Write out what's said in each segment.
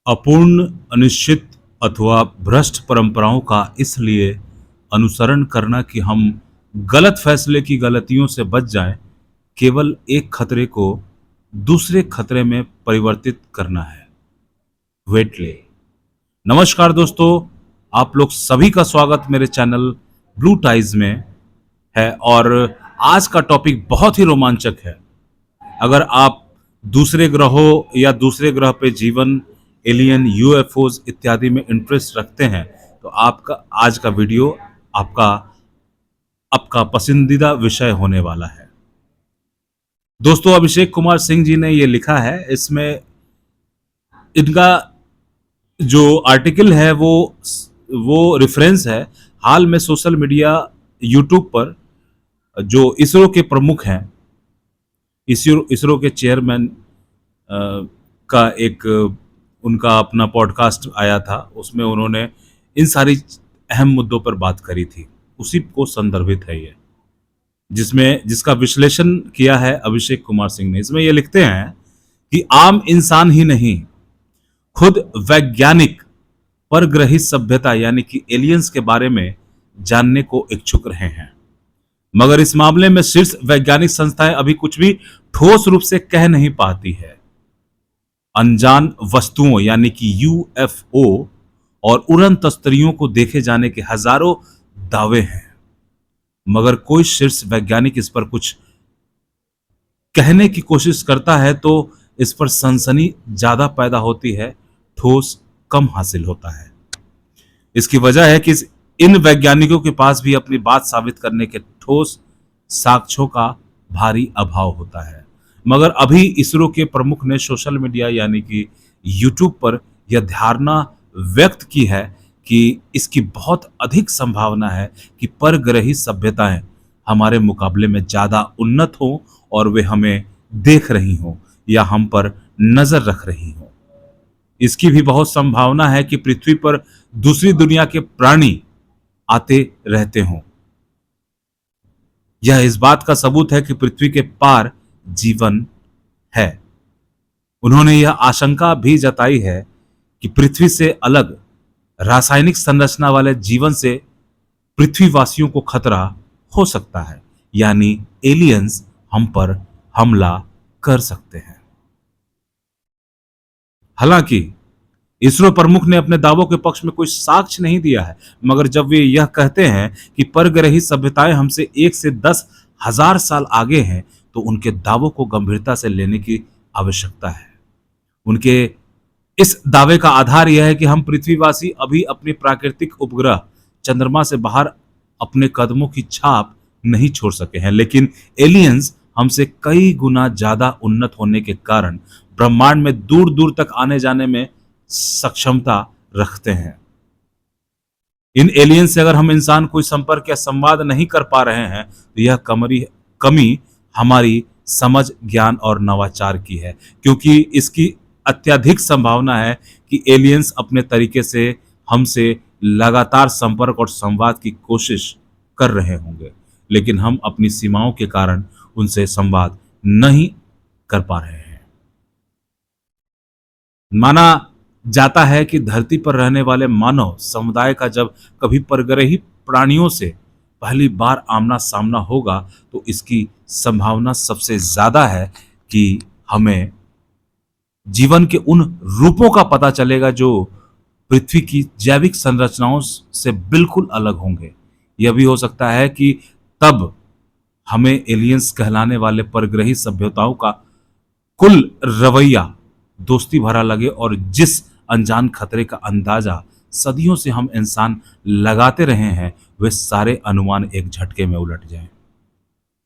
अपूर्ण, अनिश्चित अथवा भ्रष्ट परंपराओं का इसलिए अनुसरण करना कि हम गलत फैसले की गलतियों से बच जाएं, केवल एक खतरे को दूसरे खतरे में परिवर्तित करना है। वेटले। नमस्कार दोस्तों, आप लोग सभी का स्वागत मेरे चैनल ब्लू टाइज में है और आज का टॉपिक बहुत ही रोमांचक है। अगर आप दूसरे ग्रहों या दूसरे ग्रह पे जीवन, एलियन, यूएफओज इत्यादि में इंटरेस्ट रखते हैं तो आपका आज का वीडियो आपका आपका पसंदीदा विषय होने वाला है। दोस्तों, अभिषेक कुमार सिंह जी ने ये लिखा है, इसमें इनका जो आर्टिकल है वो रेफरेंस है हाल में सोशल मीडिया यूट्यूब पर जो इसरो के प्रमुख हैं, इसरो के चेयरमैन का एक उनका अपना पॉडकास्ट आया था। उसमें उन्होंने इन सारी अहम मुद्दों पर बात करी थी। उसी को संदर्भित है ये, जिसका विश्लेषण किया है अभिषेक कुमार सिंह ने। इसमें ये लिखते हैं कि आम इंसान ही नहीं, खुद वैज्ञानिक परग्रही सभ्यता यानी कि एलियंस के बारे में जानने को इच्छुक रहे हैं, मगर इस मामले में शीर्ष वैज्ञानिक संस्थाएं अभी कुछ भी ठोस रूप से कह नहीं पाती है। अनजान वस्तुओं यानी कि यूएफओ और उड़न तस्तरियों को देखे जाने के हजारों दावे हैं, मगर कोई शीर्ष वैज्ञानिक इस पर कुछ कहने की कोशिश करता है तो इस पर सनसनी ज्यादा पैदा होती है, ठोस कम हासिल होता है। इसकी वजह है कि इन वैज्ञानिकों के पास भी अपनी बात साबित करने के ठोस साक्ष्यों का भारी अभाव होता है। मगर अभी इसरो के प्रमुख ने सोशल मीडिया यानी कि यूट्यूब पर यह धारणा व्यक्त की है कि इसकी बहुत अधिक संभावना है कि परग्रही सभ्यताएं हमारे मुकाबले में ज्यादा उन्नत हों और वे हमें देख रही हों या हम पर नजर रख रही हों। इसकी भी बहुत संभावना है कि पृथ्वी पर दूसरी दुनिया के प्राणी आते रहते हों। यह इस बात का सबूत है कि पृथ्वी के पार जीवन है। उन्होंने यह आशंका भी जताई है कि पृथ्वी से अलग रासायनिक संरचना वाले जीवन से पृथ्वीवासियों को खतरा हो सकता है, यानी एलियंस हम पर हमला कर सकते हैं। हालांकि इसरो प्रमुख ने अपने दावों के पक्ष में कोई साक्ष्य नहीं दिया है, मगर जब वे यह कहते हैं कि परग्रही सभ्यताएं हमसे 1 से 10,000 साल आगे हैं तो उनके दावों को गंभीरता से लेने की आवश्यकता है। उनके इस दावे का आधार यह है कि हम पृथ्वीवासी अभी अपनी प्राकृतिक उपग्रह चंद्रमा से बाहर अपने कदमों की छाप नहीं छोड़ सके हैं, लेकिन एलियंस हमसे कई गुना ज्यादा उन्नत होने के कारण ब्रह्मांड में दूर दूर तक आने जाने में सक्षमता रखते हैं। इन एलियन से अगर हम इंसान कोई संपर्क या संवाद नहीं कर पा रहे हैं तो यह कमी हमारी समझ, ज्ञान और नवाचार की है, क्योंकि इसकी अत्यधिक संभावना है कि एलियंस अपने तरीके से हमसे लगातार संपर्क और संवाद की कोशिश कर रहे होंगे, लेकिन हम अपनी सीमाओं के कारण उनसे संवाद नहीं कर पा रहे हैं। माना जाता है कि धरती पर रहने वाले मानव समुदाय का जब कभी परग्रही प्राणियों से पहली बार आमना सामना होगा तो इसकी संभावना सबसे ज्यादा है कि हमें जीवन के उन रूपों का पता चलेगा जो पृथ्वी की जैविक संरचनाओं से बिल्कुल अलग होंगे। यह भी हो सकता है कि तब हमें एलियंस कहलाने वाले परग्रही सभ्यताओं का कुल रवैया दोस्ती भरा लगे और जिस अनजान खतरे का अंदाजा सदियों से हम इंसान लगाते रहे हैं वे सारे अनुमान एक झटके में उलट जाएं।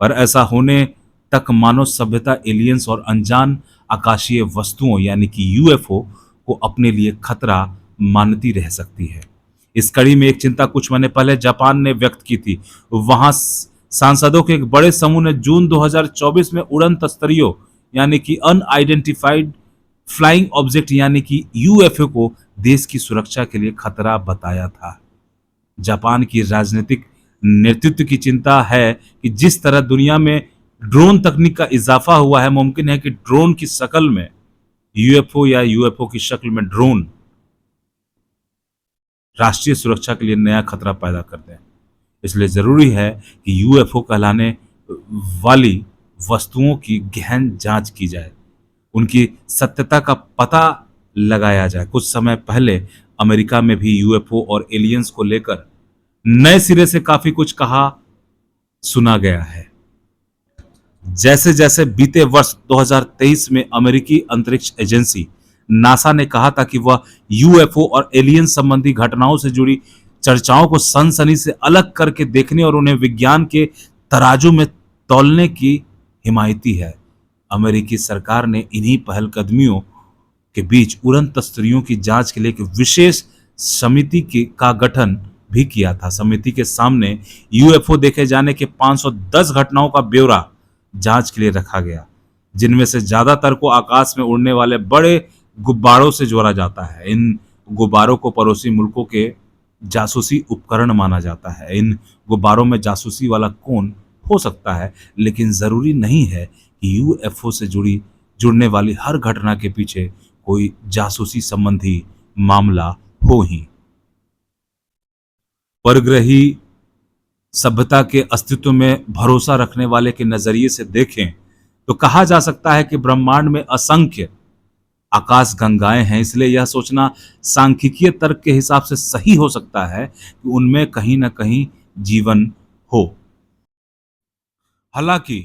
पर ऐसा होने तक मानव सभ्यता एलियंस और अनजान आकाशीय वस्तुओं यानी कि यूएफओ को अपने लिए खतरा मानती रह सकती है। इस कड़ी में एक चिंता कुछ महीने पहले जापान ने व्यक्त की थी। वहां सांसदों के एक बड़े समूह ने जून 2024 में उड़न तस्तरियों यानी कि अनआइडेंटिफाइड फ्लाइंग ऑब्जेक्ट यानी कि यूएफओ को देश की सुरक्षा के लिए खतरा बताया था। जापान की राजनीतिक नेतृत्व की चिंता है कि जिस तरह दुनिया में ड्रोन तकनीक का इजाफा हुआ है, मुमकिन है कि ड्रोन की शक्ल में यूएफओ या यूएफओ की शक्ल में ड्रोन राष्ट्रीय सुरक्षा के लिए नया खतरा पैदा करते हैं। इसलिए जरूरी है कि यूएफओ कहलाने वाली वस्तुओं की गहन जांच की जाए, उनकी सत्यता का पता लगाया जाए। कुछ समय पहले अमेरिका में भी यूएफओ और एलियंस को लेकर नए सिरे से काफी कुछ कहा सुना गया है। जैसे जैसे बीते वर्ष 2023 में अमेरिकी अंतरिक्ष एजेंसी नासा ने कहा था कि वह यूएफओ और एलियन संबंधी घटनाओं से जुड़ी चर्चाओं को सनसनी से अलग करके देखने और उन्हें विज्ञान के तराजू में तौलने की हिमायती है। अमेरिकी सरकार ने इन्हीं पहलकदमियों के बीच उड़न तस्करियों की जांच के लिए एक विशेष समिति का गठन भी किया था। समिति के सामने यूएफओ देखे जाने के 510 घटनाओं का ब्यौरा जांच के लिए रखा गया, जिनमें से ज्यादातर को आकाश में उड़ने वाले बड़े गुब्बारों से जोड़ा जाता है। इन गुब्बारों को पड़ोसी मुल्कों के जासूसी उपकरण माना जाता है। इन गुब्बारों में जासूसी वाला कौन हो सकता है, लेकिन जरूरी नहीं है कि यूएफओ से जुड़ने वाली हर घटना के पीछे कोई जासूसी संबंधी मामला हो ही। परग्रही सभ्यता के अस्तित्व में भरोसा रखने वाले के नजरिए से देखें तो कहा जा सकता है कि ब्रह्मांड में असंख्य आकाश गंगाएं हैं। इसलिए यह सोचना सांख्यिकीय तर्क के हिसाब से सही हो सकता है कि उनमें कहीं ना कहीं जीवन हो। हालांकि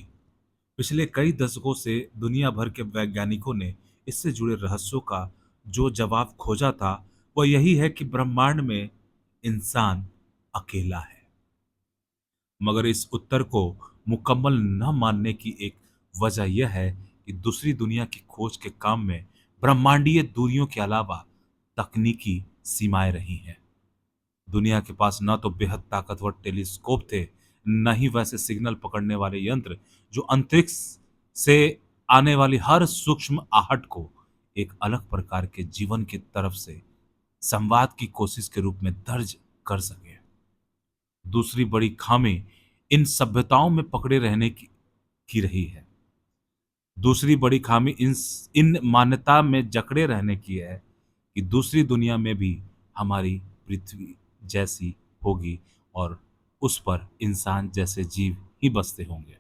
पिछले कई दशकों से दुनिया भर के वैज्ञानिकों ने इससे जुड़े रहस्यों का जो जवाब खोजा था वह यही है कि ब्रह्मांड में इंसान अकेला है। मगर इस उत्तर को मुकम्मल न मानने की एक वजह यह है कि दूसरी दुनिया की खोज के काम में ब्रह्मांडीय दूरियों के अलावा तकनीकी सीमाएं रही हैं। दुनिया के पास न तो बेहद ताकतवर टेलीस्कोप थे, न ही वैसे सिग्नल पकड़ने वाले यंत्र जो अंतरिक्ष से आने वाली हर सूक्ष्म आहट को एक अलग प्रकार के जीवन की तरफ से संवाद की कोशिश के रूप में दर्ज कर सके। दूसरी बड़ी खामी इन सभ्यताओं में पकड़े रहने की रही है। दूसरी बड़ी खामी इन मान्यता में जकड़े रहने की है कि दूसरी दुनिया में भी हमारी पृथ्वी जैसी होगी और उस पर इंसान जैसे जीव ही बसते होंगे।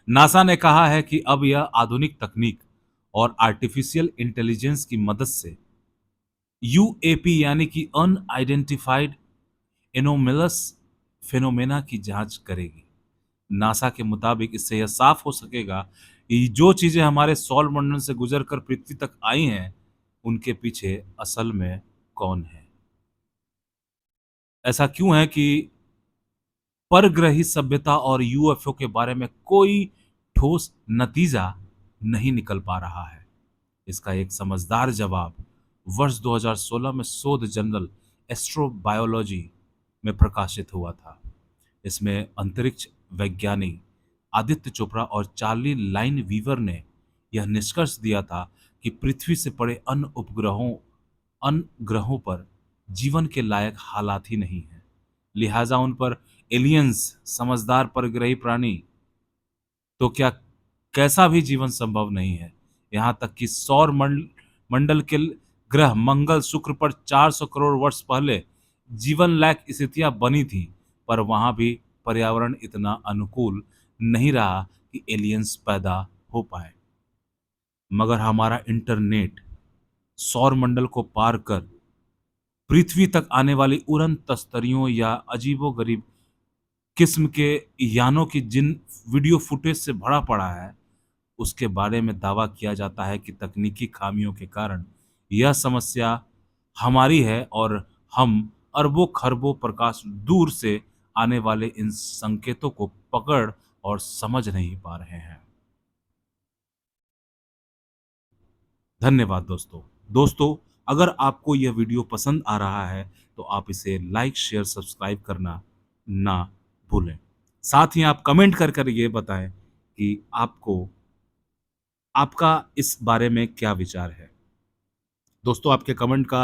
नासा ने कहा है कि अब यह आधुनिक तकनीक और आर्टिफिशियल इंटेलिजेंस की मदद से यूएपी यानी कि अनआइडेंटिफाइड एनोमलस फेनोमेना की जांच करेगी। नासा के मुताबिक इससे यह साफ हो सकेगा कि जो चीजें हमारे सौर मंडल से गुजरकर पृथ्वी तक आई हैं उनके पीछे असल में कौन है। ऐसा क्यों है कि परग्रही सभ्यता और यूएफओ के बारे में कोई ठोस नतीजा नहीं निकल पा रहा है। इसका एक समझदार जवाब वर्ष 2016 में शोध जर्नल एस्ट्रोबायोलॉजी में प्रकाशित हुआ था। इसमें अंतरिक्ष वैज्ञानिक आदित्य चोपड़ा और चार्ली लाइन वीवर ने यह निष्कर्ष दिया था कि पृथ्वी से पड़े अन्य ग्रहों पर जीवन के लायक हालात ही नहीं है। लिहाजा उन पर एलियंस समझदार परग्रही प्राणी तो क्या कैसा भी जीवन संभव नहीं है। यहाँ तक कि सौर मंडल के ग्रह मंगल शुक्र पर 400 करोड़ वर्ष पहले जीवन लायक स्थितियां बनी थी, पर वहां भी पर्यावरण इतना अनुकूल नहीं रहा कि एलियंस पैदा हो पाए। मगर हमारा इंटरनेट सौर मंडल को पार कर पृथ्वी तक आने वाली उड़न तस्तरियों या अजीबोगरीब किस्म के यानों की जिन वीडियो फुटेज से भरा पड़ा है उसके बारे में दावा किया जाता है कि तकनीकी खामियों के कारण यह समस्या हमारी है और हम अरबों खरबों प्रकाश दूर से आने वाले इन संकेतों को पकड़ और समझ नहीं पा रहे हैं। धन्यवाद दोस्तों। दोस्तों, अगर आपको यह वीडियो पसंद आ रहा है तो आप इसे लाइक शेयर सब्सक्राइब करना ना भूलें। साथ ही आप कमेंट कर कर ये बताएं कि आपका इस बारे में क्या विचार है। दोस्तों, आपके कमेंट का